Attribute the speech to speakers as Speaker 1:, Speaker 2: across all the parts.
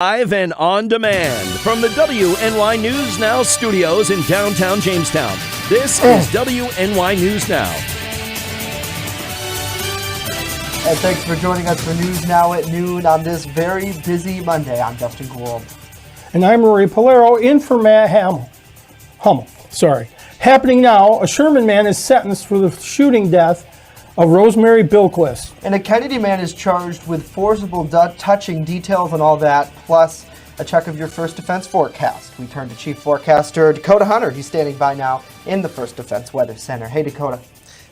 Speaker 1: Live and on demand from the WNY News Now studios in downtown Jamestown. This is WNY News Now.
Speaker 2: And thanks for joining us for News Now at noon on this very busy Monday. I'm Dustin Gould.
Speaker 3: And I'm Rory Polero, in for Matt Hummel. Happening now, a Sherman man is sentenced for the shooting death of Rosemary Bilquist.
Speaker 2: And a Kennedy man is charged with forcible touching. Details on all that, plus a check of your First Defense forecast. We turn to Chief Forecaster Dakota Hunter. He's standing by now in the First Defense Weather Center. Hey, Dakota.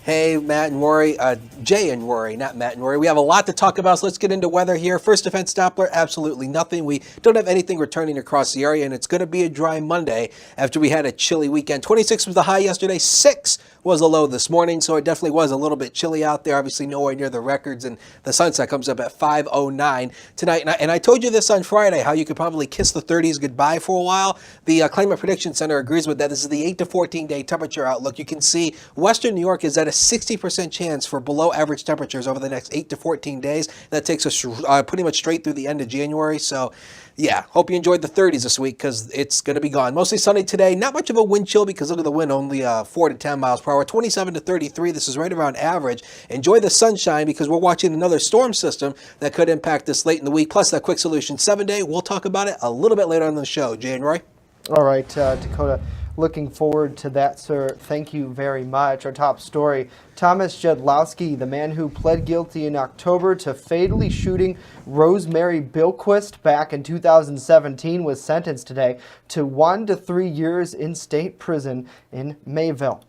Speaker 4: Hey, Matt and Rory. Jay and Rory, not Matt and Rory. We have a lot to talk about, so let's get into weather here. First Defense Doppler, absolutely nothing. We don't have anything returning across the area, and it's going to be a dry Monday after we had a chilly weekend. 26 was the high yesterday, 6 was the low this morning, so it definitely was a little bit chilly out there. Obviously nowhere near the records, and the sunset comes up at 5:09 tonight. And I told you this on Friday, how you could probably kiss the 30s goodbye for a while. The Climate Prediction Center agrees with that. This is the 8 to 14 day temperature outlook. You can see Western New York is at a 60% chance for below average temperatures over the next 8 to 14 days. That takes us pretty much straight through the end of January. So yeah, hope you enjoyed the 30s this week because it's going to be gone. Mostly sunny today. Not much of a wind chill because look at the wind, only 4 to 10 miles per hour. 27 to 33. This is right around average. Enjoy the sunshine because we're watching another storm system that could impact us late in the week. Plus that Quick Solution 7-day. We'll talk about it a little bit later on the show. Jay and Roy?
Speaker 2: All right, Dakota. Looking forward to that, sir. Thank you very much. Our top story, Thomas Jedlowski, the man who pled guilty in October to fatally shooting Rosemary Bilquist back in 2017, was sentenced today to 1 to 3 years in state prison in Mayville.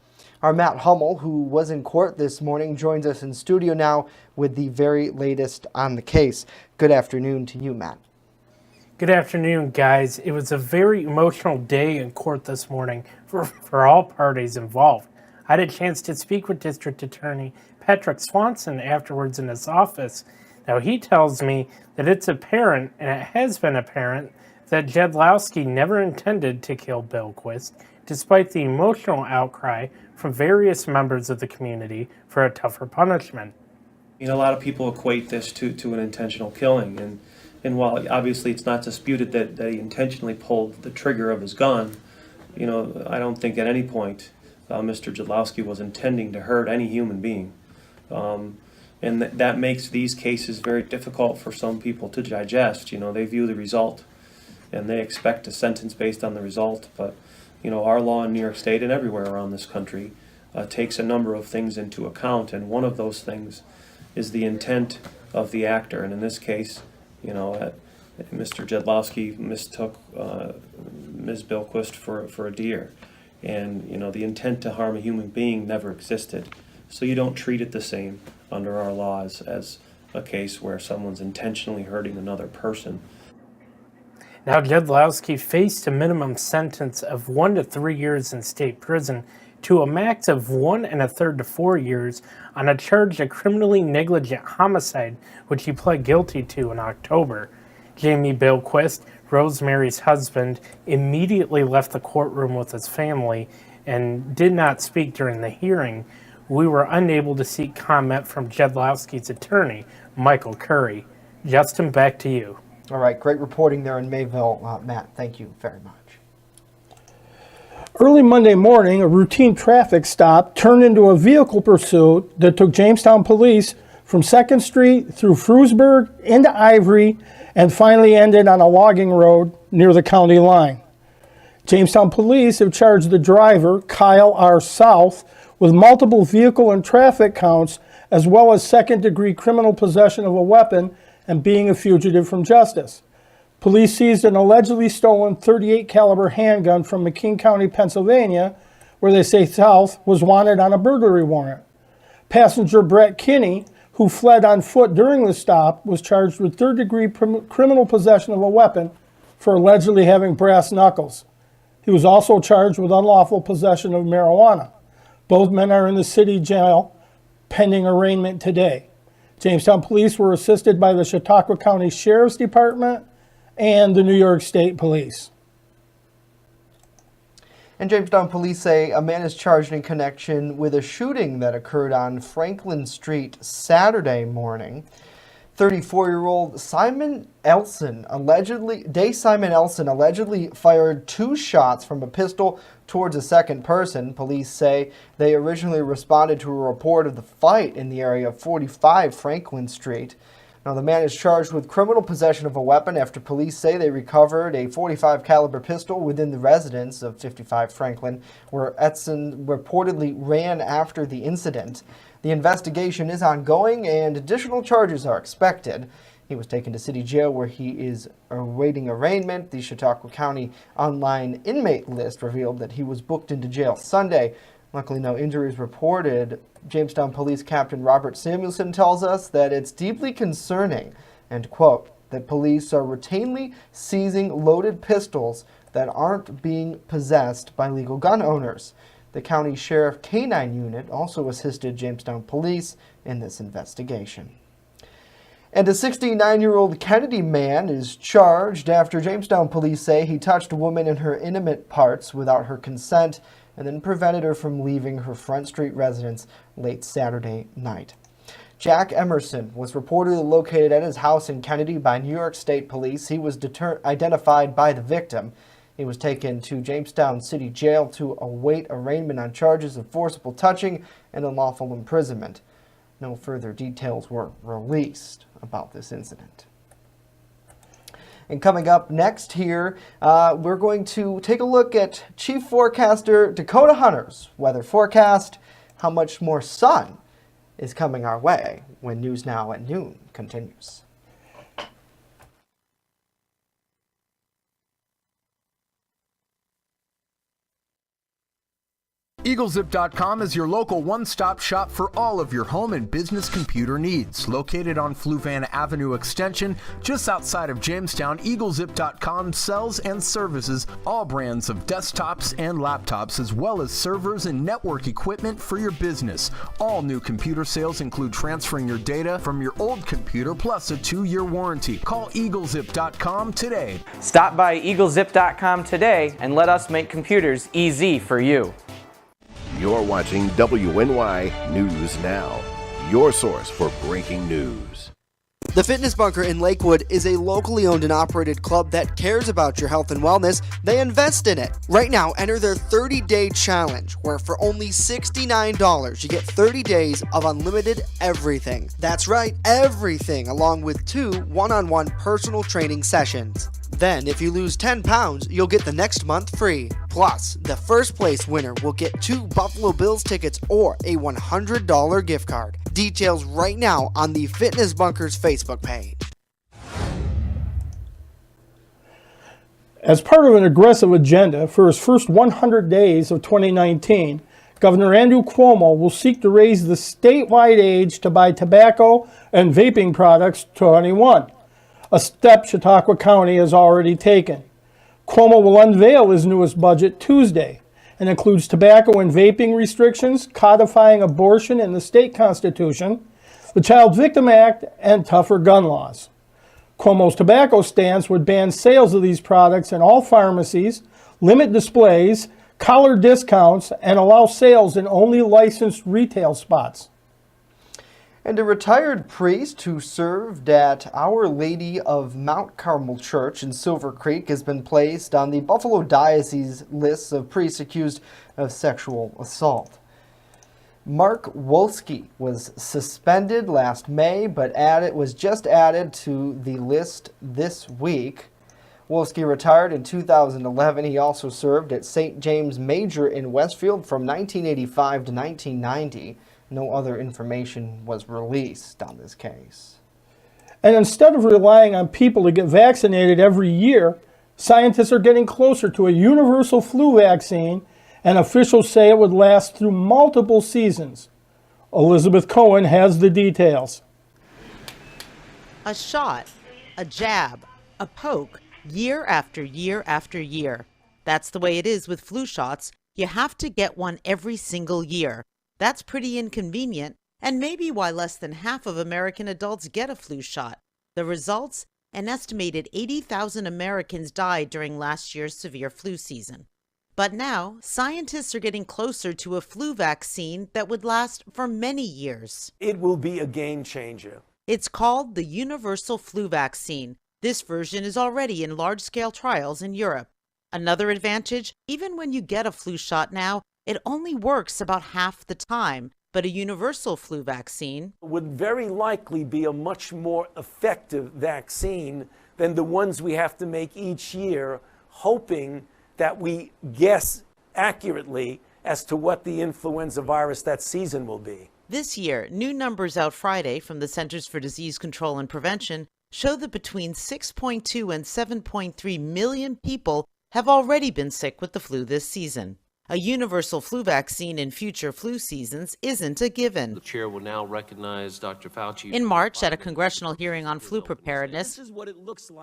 Speaker 2: Our Matt Hummel, who was in court this morning, joins us in studio now with the very latest on the case. Good afternoon to you, Matt.
Speaker 5: Good afternoon, guys. It was a very emotional day in court this morning for all parties involved. I had a chance to speak with District Attorney Patrick Swanson afterwards in his office. Now, he tells me that it's apparent, and it has been apparent, that Jedlowski never intended to kill Bilquist, despite the emotional outcry from various members of the community for a tougher punishment.
Speaker 6: You know, a lot of people equate this to an intentional killing, and while obviously it's not disputed that he intentionally pulled the trigger of his gun, you know, I don't think at any point Mr. Jedlowski was intending to hurt any human being. And that makes these cases very difficult for some people to digest. You know, they view the result and they expect a sentence based on the result. But, you know, our law in New York State and everywhere around this country takes a number of things into account. And one of those things is the intent of the actor. And in this case, you know, Mr. Jedlowski mistook Ms. Bilquist for a deer. And, you know, the intent to harm a human being never existed. So you don't treat it the same under our laws as a case where someone's intentionally hurting another person.
Speaker 5: Now, Jedlowski faced a minimum sentence of 1 to 3 years in state prison to a max of 1 1/3 to 4 years on a charge of criminally negligent homicide, which he pled guilty to in October. Jamie Bilquist, Rosemary's husband, immediately left the courtroom with his family and did not speak during the hearing. We were unable to seek comment from Jedlowski's attorney, Michael Curry. Justin, back to you.
Speaker 2: All right, great reporting there in Mayville, Matt. Thank you very much.
Speaker 3: Early Monday morning, a routine traffic stop turned into a vehicle pursuit that took Jamestown police from 2nd Street through Frewsburg into Ivory and finally ended on a logging road near the county line. Jamestown police have charged the driver, Kyle R. South, with multiple vehicle and traffic counts, as well as second-degree criminal possession of a weapon and being a fugitive from justice. Police seized an allegedly stolen .38 caliber handgun from McKean County, Pennsylvania, where they say South was wanted on a burglary warrant. Passenger Brett Kinney, who fled on foot during the stop, was charged with third-degree criminal possession of a weapon for allegedly having brass knuckles. He was also charged with unlawful possession of marijuana. Both men are in the city jail pending arraignment today. Jamestown police were assisted by the Chautauqua County Sheriff's Department and the New York State Police.
Speaker 2: And Jamestown police say a man is charged in connection with a shooting that occurred on Franklin Street Saturday morning. 34-year-old Simon Elson allegedly fired 2 shots from a pistol towards a second person. Police say they originally responded to a report of the fight in the area of 45 Franklin Street. Now, the man is charged with criminal possession of a weapon after police say they recovered a .45 caliber pistol within the residence of 55 Franklin, where Edson reportedly ran after the incident. The investigation is ongoing and additional charges are expected. He was taken to city jail where he is awaiting arraignment. The Chautauqua County online inmate list revealed that he was booked into jail Sunday. Luckily, no injuries reported. Jamestown Police Captain Robert Samuelson tells us that it's deeply concerning, and quote, that police are routinely seizing loaded pistols that aren't being possessed by legal gun owners. The county sheriff K-9 unit also assisted Jamestown Police in this investigation. And a 69-year-old Kennedy man is charged after Jamestown police say he touched a woman in her intimate parts without her consent and then prevented her from leaving her Front Street residence late Saturday night. Jack Emerson was reportedly located at his house in Kennedy by New York State Police. He was identified by the victim. He was taken to Jamestown City Jail to await arraignment on charges of forcible touching and unlawful imprisonment. No further details were released about this incident. And coming up next here, we're going to take a look at Chief Forecaster Dakota Hunter's weather forecast, how much more sun is coming our way when News Now at noon continues.
Speaker 7: EagleZip.com is your local one-stop shop for all of your home and business computer needs. Located on Fluvan Avenue Extension, just outside of Jamestown, EagleZip.com sells and services all brands of desktops and laptops, as well as servers and network equipment for your business. All new computer sales include transferring your data from your old computer plus a 2-year warranty. Call EagleZip.com today.
Speaker 8: Stop by EagleZip.com today and let us make computers easy for you.
Speaker 9: You're watching WNY News Now, your source for breaking news.
Speaker 2: The Fitness Bunker in Lakewood is a locally owned and operated club that cares about your health and wellness. They invest in it. Right now, enter their 30-day challenge, where for only $69, you get 30 days of unlimited everything. That's right, everything, along with 2 one-on-one personal training sessions. Then, if you lose 10 pounds, you'll get the next month free. Plus, the first place winner will get 2 Buffalo Bills tickets or a $100 gift card. Details right now on the Fitness Bunker's Facebook page.
Speaker 3: As part of an aggressive agenda for his first 100 days of 2019, Governor Andrew Cuomo will seek to raise the statewide age to buy tobacco and vaping products to 21, a step Chautauqua County has already taken. Cuomo will unveil his newest budget Tuesday and includes tobacco and vaping restrictions, codifying abortion in the state constitution, the Child Victim Act, and tougher gun laws. Cuomo's tobacco stance would ban sales of these products in all pharmacies, limit displays, collar discounts, and allow sales in only licensed retail spots. And a retired priest who served at Our Lady of Mount Carmel Church in Silver Creek has been placed on the Buffalo Diocese list of priests accused of sexual assault. Mark Wolski was suspended last May, but was just added to the list this week. Wolski retired in 2011. He also served at St. James Major in Westfield from 1985 to 1990. No other information was released on this case. And instead of relying on people to get vaccinated every year, scientists are getting closer to a universal flu vaccine, and officials say it would last through multiple seasons. Elizabeth Cohen has the details.
Speaker 10: A shot, a jab, a poke, year after year after year. That's the way it is with flu shots. You have to get one every single year. That's pretty inconvenient, and maybe why less than half of American adults get a flu shot. The results? An estimated 80,000 Americans died during last year's severe flu season. But now, scientists are getting closer to a flu vaccine that would last for many years.
Speaker 11: It will be a game changer.
Speaker 10: It's called the Universal Flu Vaccine. This version is already in large-scale trials in Europe. Another advantage, even when you get a flu shot now, it only works about half the time. But a universal flu vaccine
Speaker 11: would very likely be a much more effective vaccine than the ones we have to make each year, hoping that we guess accurately as to what the influenza virus that season will be.
Speaker 10: This year, new numbers out Friday from the Centers for Disease Control and Prevention show that between 6.2 and 7.3 million people have already been sick with the flu this season. A universal flu vaccine in future flu seasons isn't a given.
Speaker 12: The chair will now recognize Dr. Fauci.
Speaker 10: In March, at a congressional hearing on flu preparedness,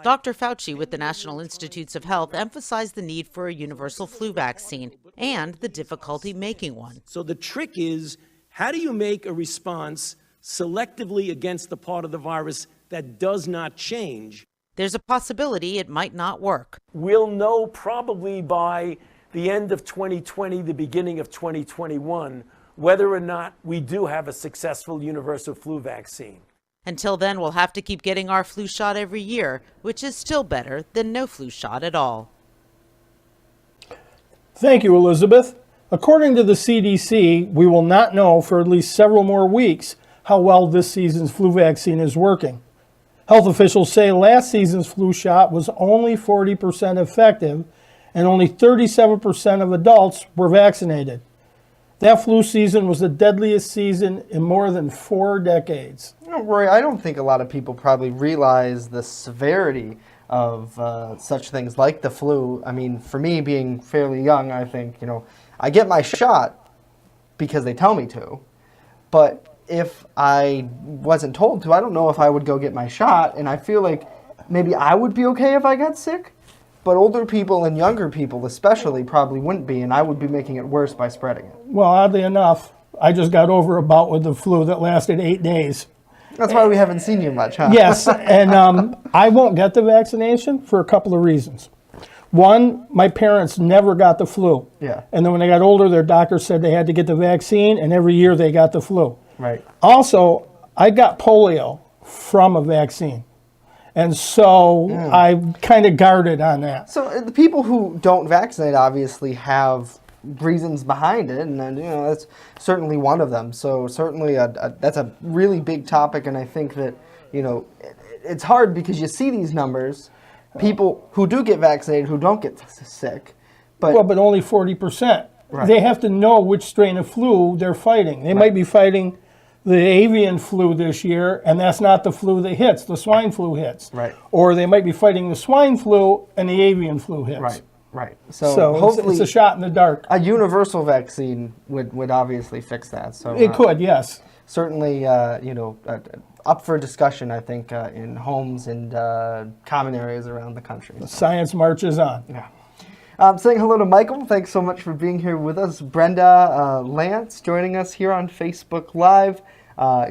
Speaker 10: Dr. Fauci with the National Institutes of Health emphasized the need for a universal flu vaccine and the difficulty making one.
Speaker 11: So the trick is, how do you make a response selectively against the part of the virus that does not change?
Speaker 10: There's a possibility it might not work.
Speaker 11: We'll know probably by the end of 2020, the beginning of 2021, whether or not we do have a successful universal flu vaccine.
Speaker 10: Until then, we'll have to keep getting our flu shot every year, which is still better than no flu shot at all.
Speaker 3: Thank you, Elizabeth. According to the CDC, we will not know for at least several more weeks how well this season's flu vaccine is working. Health officials say last season's flu shot was only 40% effective, and only 37% of adults were vaccinated. That flu season was the deadliest season in more than 4 decades.
Speaker 2: You know, Roy, I don't think a lot of people probably realize the severity of such things like the flu. I mean, for me, being fairly young, I think, I get my shot because they tell me to. But if I wasn't told to, I don't know if I would go get my shot. And I feel like maybe I would be okay if I got sick. But older people and younger people especially probably wouldn't be, and I would be making it worse by spreading it.
Speaker 3: Well, oddly enough, I just got over a bout with the flu that lasted 8 days.
Speaker 2: That's why we haven't seen you much, huh?
Speaker 3: Yes, and I won't get the vaccination for a couple of reasons. One, my parents never got the flu.
Speaker 2: Yeah.
Speaker 3: And then when they got older, their doctor said they had to get the vaccine, and every year they got the flu.
Speaker 2: Right.
Speaker 3: Also, I got polio from a vaccine. And so I kind of guarded on that.
Speaker 2: So the people who don't vaccinate obviously have reasons behind it, and that's certainly one of them. So certainly that's a really big topic, and I think that it's hard because you see these numbers, people who do get vaccinated who don't get sick, but
Speaker 3: only 40%.
Speaker 2: Right.
Speaker 3: They have to know which strain of flu they're fighting. They might be fighting the avian flu this year, and that's not the flu that hits. The swine flu hits.
Speaker 2: Right.
Speaker 3: Or they might be fighting the swine flu, and the avian flu hits.
Speaker 2: Right.
Speaker 3: So
Speaker 2: hopefully
Speaker 3: it's a shot in the dark.
Speaker 2: A universal vaccine would obviously fix that. So
Speaker 3: it could, yes.
Speaker 2: Certainly, up for discussion, I think, in homes and common areas around the country.
Speaker 3: The science marches on.
Speaker 2: Yeah. Saying hello to Michael. Thanks so much for being here with us. Brenda, Lance joining us here on Facebook Live.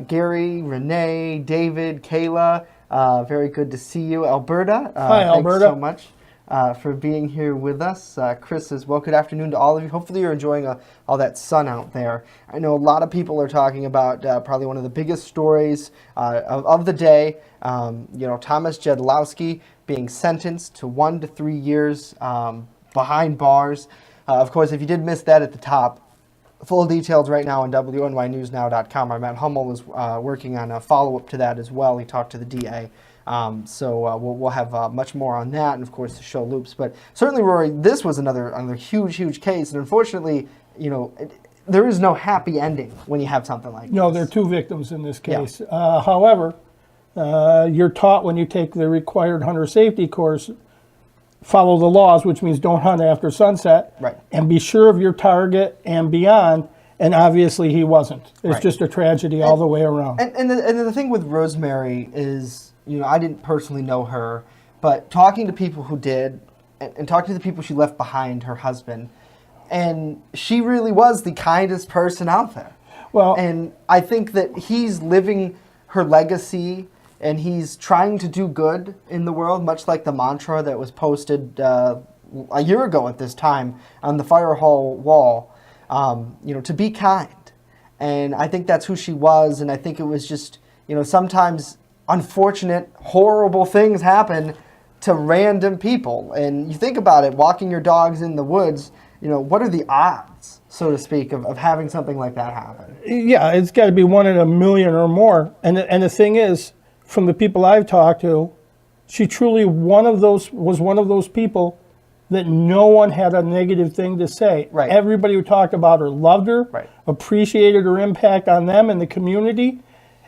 Speaker 2: Gary, Renee, David, Kayla, very good to see you. Alberta,
Speaker 3: hi, Alberta.
Speaker 2: Thanks so much for being here with us. Chris as well. Good afternoon to all of you. Hopefully you're enjoying all that sun out there. I know a lot of people are talking about probably one of the biggest stories of the day. Thomas Jedlowski being sentenced to 1 to 3 years behind bars. Of course, if you did miss that at the top, full details right now on WNYNewsNow.com. Our Matt Hummel is working on a follow-up to that as well. He talked to the DA. So we'll have much more on that, and of course the show loops. But certainly, Rory, this was another huge case, and unfortunately, there is no happy ending when you have something like this.
Speaker 3: No, there are 2 victims in this case. Yeah. However, you're taught when you take the required hunter safety course, follow the laws, which means don't hunt after sunset,
Speaker 2: right,
Speaker 3: and be sure of your target and beyond. And obviously, he wasn't. It's just a tragedy all the way around.
Speaker 2: And the thing with Rosemary is, I didn't personally know her, but talking to people who did, and talking to the people she left behind, her husband, and she really was the kindest person out there.
Speaker 3: Well,
Speaker 2: and I think that he's living her legacy, and he's trying to do good in the world, much like the mantra that was posted a year ago at this time on the fire hall wall, to be kind. And I think that's who she was, and I think it was just, sometimes unfortunate, horrible things happen to random people. And you think about it, walking your dogs in the woods, what are the odds, so to speak, of having something like that happen?
Speaker 3: Yeah, it's got to be 1 in a million or more. And the thing is, from the people I've talked to, she truly was one of those people that no one had a negative thing to say.
Speaker 2: Right.
Speaker 3: Everybody who talked about her loved her,
Speaker 2: right,
Speaker 3: appreciated her impact on them and the community,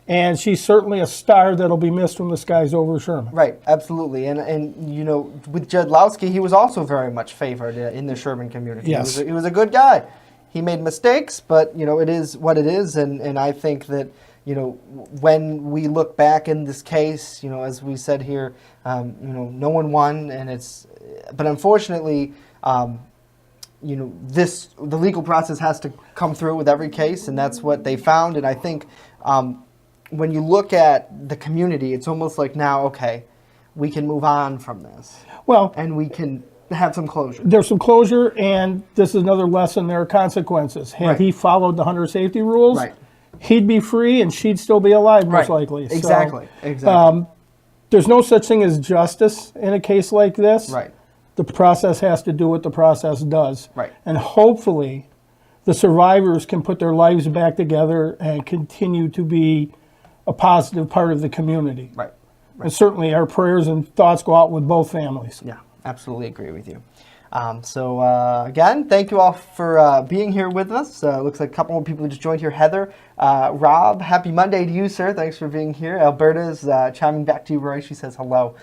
Speaker 3: and she's certainly a star that'll be missed from the skies over Sherman.
Speaker 2: Right, absolutely. And with Jed Lowski, he was also very much favored in the Sherman community.
Speaker 3: Yes.
Speaker 2: He was a good guy. He made mistakes, but, it is what it is. And I think that, when we look back in this case, as we said here, no one won, but unfortunately, the legal process has to come through with every case, and that's what they found. And I think when you look at the community, it's almost like now, okay, we can move on from this.
Speaker 3: Well,
Speaker 2: and we can have some closure.
Speaker 3: There's some closure, and this is another lesson. There are consequences. Had he followed the hunter safety rules, he'd be free, and she'd still be alive, most likely.
Speaker 2: Exactly.
Speaker 3: There's no such thing as justice in a case like this.
Speaker 2: Right.
Speaker 3: The process has to do what the process does.
Speaker 2: Right.
Speaker 3: And hopefully, the survivors can put their lives back together and continue to be a positive part of the community.
Speaker 2: Right.
Speaker 3: And certainly our prayers and thoughts go out with both families.
Speaker 2: Yeah, absolutely agree with you. Again, thank you all for being here with us. Looks like a couple more people who just joined here. Heather, Rob, happy Monday to you, sir. Thanks for being here. Alberta's chiming back to you, Roy. She says hello.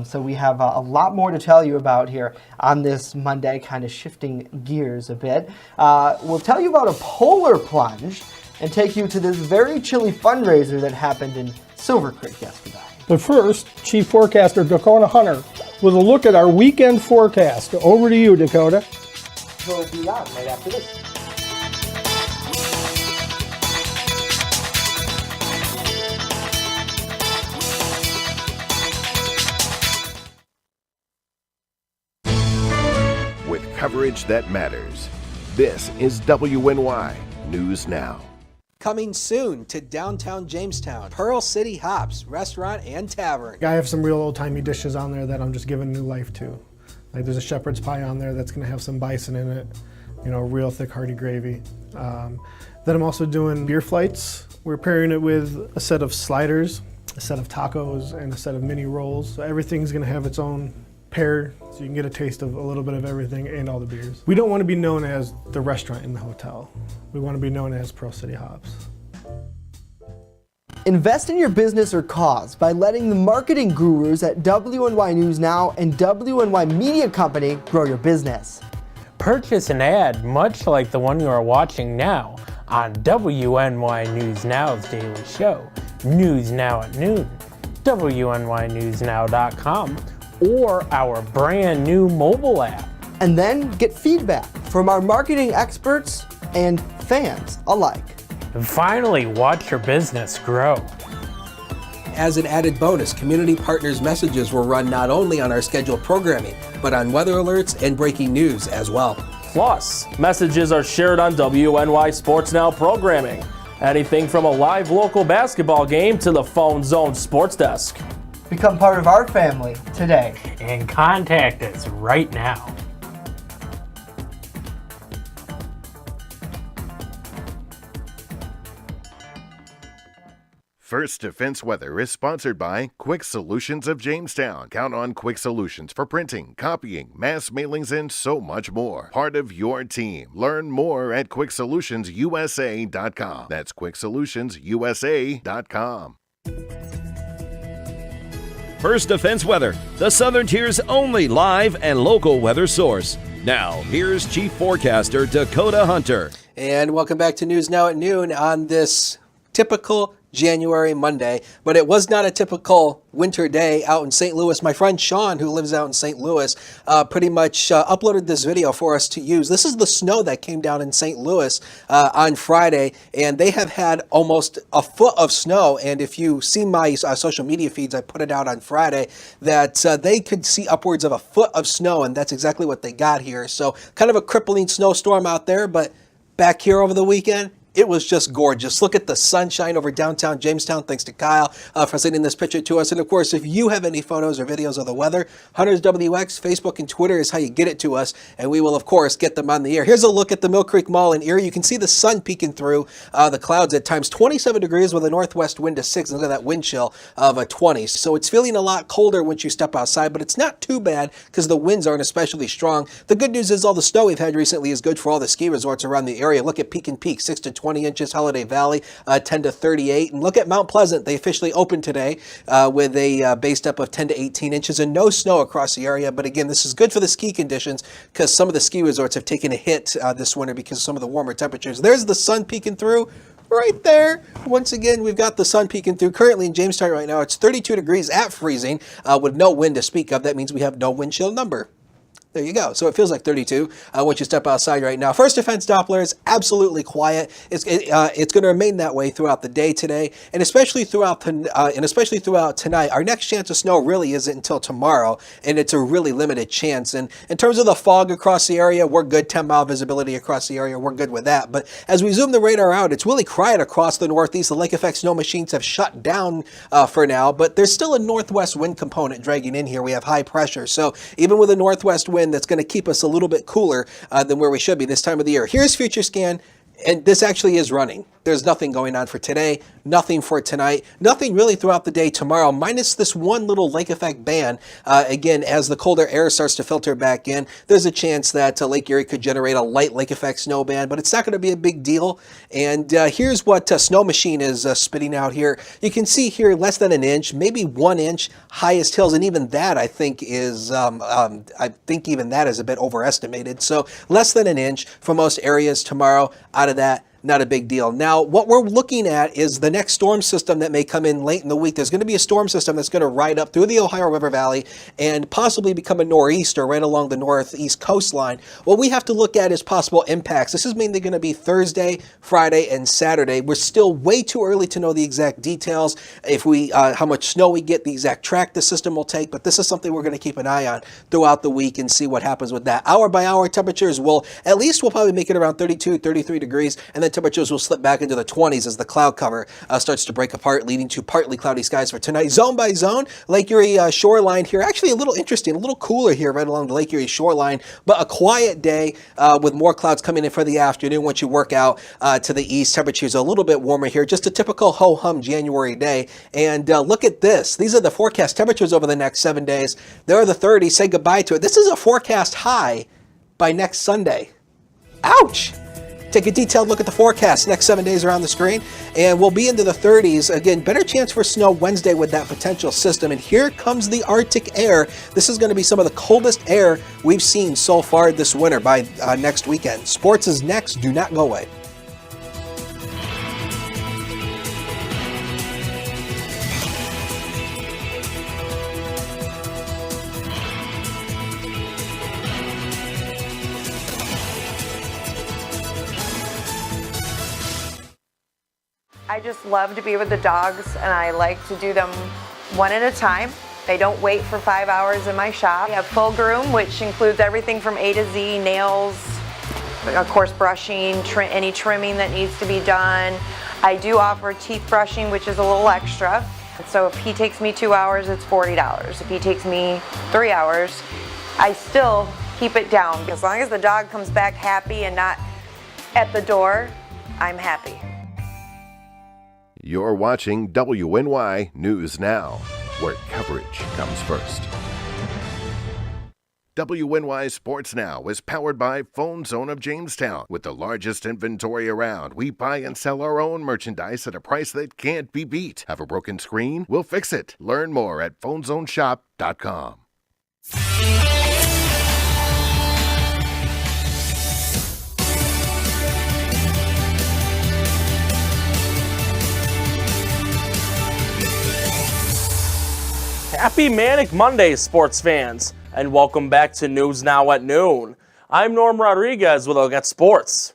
Speaker 2: So we have a lot more to tell you about here on this Monday, kind of shifting gears a bit. We'll tell you about a polar plunge and take you to this very chilly fundraiser that happened in Silver Creek yesterday.
Speaker 3: But first, Chief Forecaster Dakota Hunter with a look at our weekend forecast. Over to you, Dakota.
Speaker 2: We'll be on right after this.
Speaker 9: With coverage that matters, this is WNY News Now.
Speaker 4: Coming soon to downtown Jamestown, Pearl City Hops Restaurant and Tavern.
Speaker 13: I have some real old-timey dishes on there that I'm just giving new life to. Like there's a shepherd's pie on there that's gonna have some bison in it, real thick hearty gravy. Then I'm also doing beer flights. We're pairing it with a set of sliders, a set of tacos, and a set of mini rolls. So everything's gonna have its own pair, so you can get a taste of a little bit of everything and all the beers. We don't want to be known as the restaurant in the hotel. We want to be known as Pearl City Hops.
Speaker 2: Invest in your business or cause by letting the marketing gurus at WNY News Now and WNY Media Company grow your business.
Speaker 5: Purchase an ad much like the one you are watching now on WNY News Now's daily show, News Now at Noon, WNYNewsNow.com, or our brand new mobile app.
Speaker 2: And then get feedback from our marketing experts and fans alike.
Speaker 5: And finally, watch your business grow.
Speaker 4: As an added bonus, community partners messages will run not only on our scheduled programming, but on weather alerts and breaking news as well.
Speaker 14: Plus, messages are shared on WNY Sports Now programming. Anything from a live local basketball game to the Phone Zone Sports Desk.
Speaker 2: Become part of our family today.
Speaker 5: And contact us right now.
Speaker 9: First Defense Weather is sponsored by Quick Solutions of Jamestown. Count on Quick Solutions for printing, copying, mass mailings, and so much more. Part of your team. Learn more at QuickSolutionsUSA.com. That's QuickSolutionsUSA.com.
Speaker 1: First Defense Weather, the Southern Tier's only live and local weather source. Now, here's Chief Forecaster Dakota Hunter.
Speaker 4: And welcome back to News Now at Noon on this typical January Monday, but it was not a typical winter day out in St. Louis. My friend Sean, who lives out in St. Louis, pretty much uploaded this video for us to use. This is the snow that came down in St. Louis on Friday, and they have had almost a foot of snow. And if you see my social media feeds, I put it out on Friday, that they could see upwards of a foot of snow, and that's exactly what they got here. So kind of a crippling snowstorm out there, but back here over the weekend, it was just gorgeous. Look at the sunshine over downtown Jamestown. Thanks to Kyle for sending this picture to us. And of course, if you have any photos or videos of the weather, Hunters WX, Facebook and Twitter is how you get it to us, and we will of course get them on the air. Here's a look at the Mill Creek Mall in Erie. You can see the sun peeking through the clouds at times. 27 degrees with a northwest wind of 6. Look at that wind chill of a 20. So it's feeling a lot colder once you step outside, but it's not too bad because the winds aren't especially strong. The good news is all the snow we've had recently is good for all the ski resorts around the area. Look at Peak and Peak, 6 to 20 inches. Holiday Valley, 10 to 38. And look at Mount Pleasant. They officially opened today with a base depth of 10 to 18 inches and no snow across the area. But again, this is good for the ski conditions because some of the ski resorts have taken a hit this winter because of some of the warmer temperatures. There's the sun peeking through. Right there. Once again, we've got the sun peeking through. Currently in Jamestown right now, it's 32 degrees at freezing with no wind to speak of. That means we have no wind chill number. There you go. So it feels like 32 once you step outside right now. First Defense Doppler is absolutely quiet. It's going to remain that way throughout the day today, and especially throughout tonight. Our next chance of snow really isn't until tomorrow, and it's a really limited chance. And in terms of the fog across the area, we're good. 10-mile visibility across the area, we're good with that. But as we zoom the radar out, it's really quiet across the Northeast. The lake effect snow machines have shut down for now, but there's still a northwest wind component dragging in here. We have high pressure, so even with a northwest wind, that's going to keep us a little bit cooler than where we should be this time of the year. Here's Future Scan, and this actually is running. There's nothing going on for today, nothing for tonight, nothing really throughout the day tomorrow, minus this one little lake effect band. Again, as the colder air starts to filter back in, there's a chance that Lake Erie could generate a light lake effect snow band, but it's not going to be a big deal. And here's what Snow Machine is spitting out here. You can see here less than an inch, maybe 1 inch, highest hills, and even that I think is even that is a bit overestimated. So less than an inch for most areas tomorrow. Out of that, not a big deal. Now, what we're looking at is the next storm system that may come in late in the week. There's going to be a storm system that's going to ride up through the Ohio River Valley and possibly become a nor'easter right along the northeast coastline. What we have to look at is possible impacts. This is mainly going to be Thursday, Friday, and Saturday. We're still way too early to know the exact details, if how much snow we get, the exact track the system will take, but this is something we're going to keep an eye on throughout the week and see what happens with that. Hour by hour temperatures will probably make it around 32, 33 degrees, and then temperatures will slip back into the 20s as the cloud cover starts to break apart, leading to partly cloudy skies for tonight. Zone by zone, Lake Erie shoreline here. Actually a little interesting, a little cooler here right along the Lake Erie shoreline, but a quiet day with more clouds coming in for the afternoon. Once you work out to the east, temperatures a little bit warmer here. Just a typical ho-hum January day. And look at this. These are the forecast temperatures over the next 7 days. There are the 30s. Say goodbye to it. This is a forecast high by next Sunday. Ouch! Take a detailed look at the forecast next 7 days around the screen, and we'll be into the 30s. Again, better chance for snow Wednesday with that potential system. And here comes the Arctic air. This is going to be some of the coldest air we've seen so far this winter by next weekend. Sports is next. Do not go away.
Speaker 15: I just love to be with the dogs, and I like to do them one at a time. They don't wait for 5 hours in my shop. We have full groom, which includes everything from A to Z, nails, of course brushing, any trimming that needs to be done. I do offer teeth brushing, which is a little extra. So if he takes me 2 hours, it's $40. If he takes me 3 hours, I still keep it down. As long as the dog comes back happy and not at the door, I'm happy.
Speaker 9: You're watching WNY News Now, where coverage comes first. WNY Sports Now is powered by Phone Zone of Jamestown. With the largest inventory around, we buy and sell our own merchandise at a price that can't be beat. Have a broken screen? We'll fix it. Learn more at phonezoneshop.com.
Speaker 14: Happy Manic Monday, sports fans, and welcome back to News Now at Noon. I'm Norm Rodriguez with a look at sports.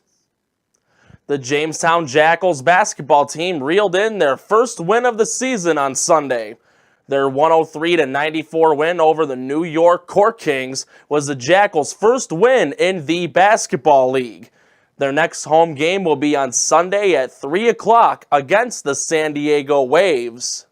Speaker 14: The Jamestown Jackals basketball team reeled in their first win of the season on Sunday. Their 103-94 win over the New York Court Kings was the Jackals' first win in the basketball league. Their next home game will be on Sunday at 3 o'clock against the San Diego Waves.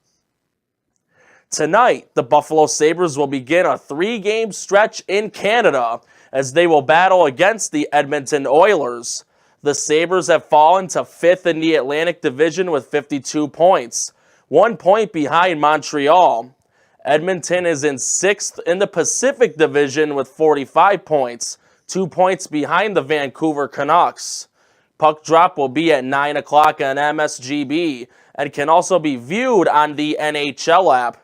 Speaker 14: Tonight, the Buffalo Sabres will begin a 3-game stretch in Canada as they will battle against the Edmonton Oilers. The Sabres have fallen to 5th in the Atlantic Division with 52 points, 1 point behind Montreal. Edmonton is in 6th in the Pacific Division with 45 points, 2 points behind the Vancouver Canucks. Puck drop will be at 9 o'clock on MSGB and can also be viewed on the NHL app.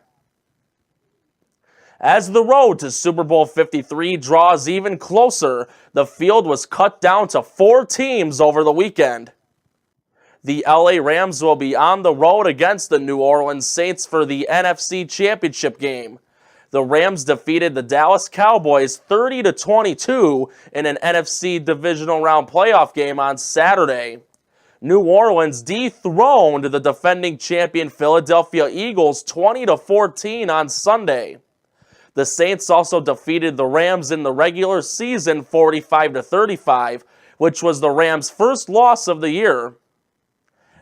Speaker 14: As the road to Super Bowl 53 draws even closer, the field was cut down to 4 teams over the weekend. The LA Rams will be on the road against the New Orleans Saints for the NFC Championship game. The Rams defeated the Dallas Cowboys 30-22 in an NFC Divisional Round playoff game on Saturday. New Orleans dethroned the defending champion Philadelphia Eagles 20-14 on Sunday. The Saints also defeated the Rams in the regular season 45-35, which was the Rams' first loss of the year.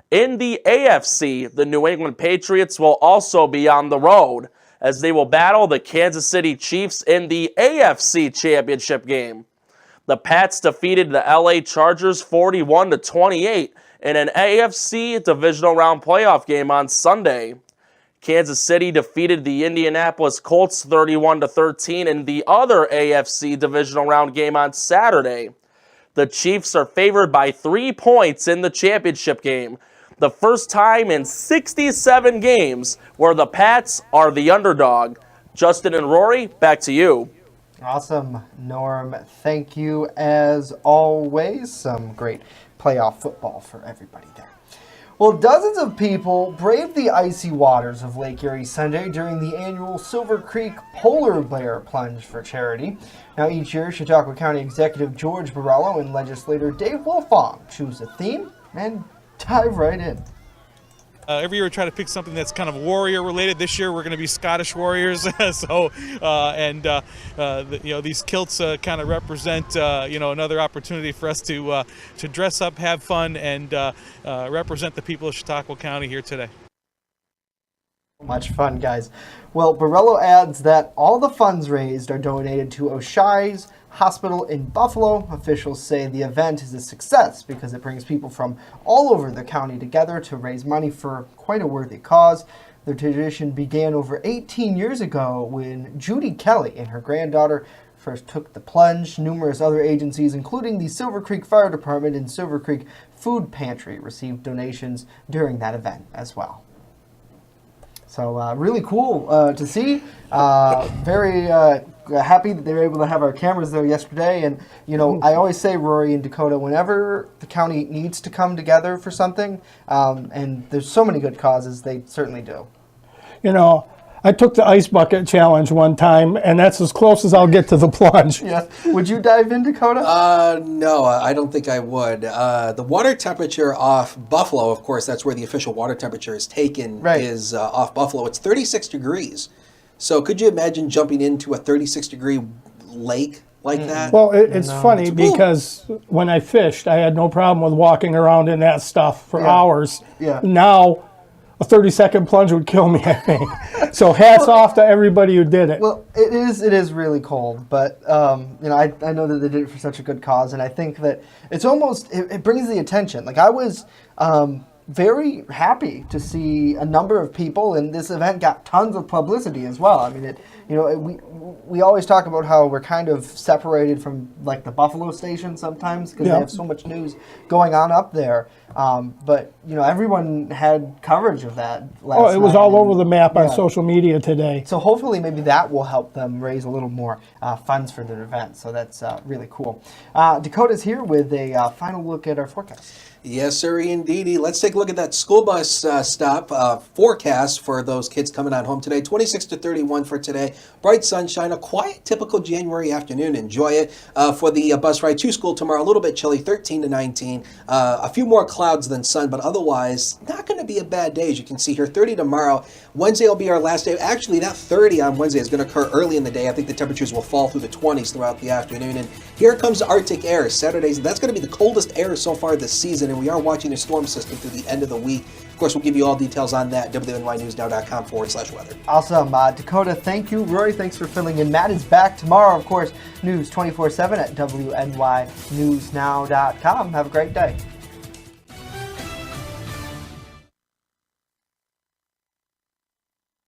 Speaker 14: In the AFC, the New England Patriots will also be on the road, as they will battle the Kansas City Chiefs in the AFC Championship game. The Pats defeated the LA Chargers 41-28 in an AFC Divisional Round playoff game on Sunday. Kansas City defeated the Indianapolis Colts 31-13 in the other AFC Divisional Round game on Saturday. The Chiefs are favored by 3 points in the championship game, the first time in 67 games where the Pats are the underdog. Justin and Rory, back to you.
Speaker 2: Awesome, Norm. Thank you as always. Some great playoff football for everybody there. Well, dozens of people braved the icy waters of Lake Erie Sunday during the annual Silver Creek Polar Bear Plunge for charity. Now, each year, Chautauqua County Executive George Borrello and legislator Dave Wolfong choose a theme and dive right in.
Speaker 16: Every year we try to pick something that's kind of warrior related. This year we're going to be Scottish warriors. These kilts kind of represent another opportunity for us to dress up, have fun, and represent the people of Chautauqua County here today.
Speaker 2: Much fun, guys. Well, Borrello adds that all the funds raised are donated to O'Shea's Hospital in Buffalo. Officials say the event is a success because it brings people from all over the county together to raise money for quite a worthy cause. The tradition began over 18 years ago when Judy Kelly and her granddaughter first took the plunge. Numerous other agencies, including the Silver Creek Fire Department and Silver Creek Food Pantry, received donations during that event as well. So really cool to see. Very happy that they were able to have our cameras there yesterday. And, I always say, Rory and Dakota, whenever the county needs to come together for something, and there's so many good causes, they certainly do.
Speaker 3: I took the ice bucket challenge one time, and that's as close as I'll get to the plunge.
Speaker 2: Yeah. Would you dive in, Dakota?
Speaker 4: No, I don't think I would. The water temperature off Buffalo, of course, that's where the official water temperature is taken,
Speaker 2: right,
Speaker 4: is off Buffalo. It's 36 degrees. So could you imagine jumping into a 36-degree lake like that?
Speaker 3: Well, it's funny because when I fished, I had no problem with walking around in that stuff for hours.
Speaker 2: Yeah.
Speaker 3: Now, a 30-second plunge would kill me, I think. So hats off to everybody who did it.
Speaker 2: Well, it is really cold, but I know that they did it for such a good cause, and I think that it's almost it brings the attention. Like, I was very happy to see a number of people, and this event got tons of publicity as well. I mean, we always talk about how we're kind of separated from like the Buffalo station sometimes because they have so much news going on up there. But everyone had coverage of that last night.
Speaker 3: It was all over the map on social media today.
Speaker 2: So hopefully maybe that will help them raise a little more funds for their event. So that's really cool. Dakota's here with a final look at our forecast.
Speaker 4: Yes, sir, indeedy. Let's take a look at that school bus stop forecast for those kids coming on home today. 26 to 31 for today. Bright sunshine, a quiet, typical January afternoon. Enjoy it. For the bus ride to school tomorrow, a little bit chilly, 13 to 19. A few more clouds than sun, but otherwise not going to be a bad day. As you can see here, 30 tomorrow. Wednesday will be our last day. Actually, that 30 on Wednesday is going to occur early in the day. I think the temperatures will fall through the 20s throughout the afternoon. And here comes the Arctic air. Saturdays, that's going to be the coldest air so far this season. And we are watching a storm system through the end of the week. Of course, we'll give you all details on that, WNYNewsNow.com/weather.
Speaker 2: Awesome. Dakota, thank you. Rory, thanks for filling in. Matt is back tomorrow, of course. News 24/7 at WNYNewsNow.com. Have a great day.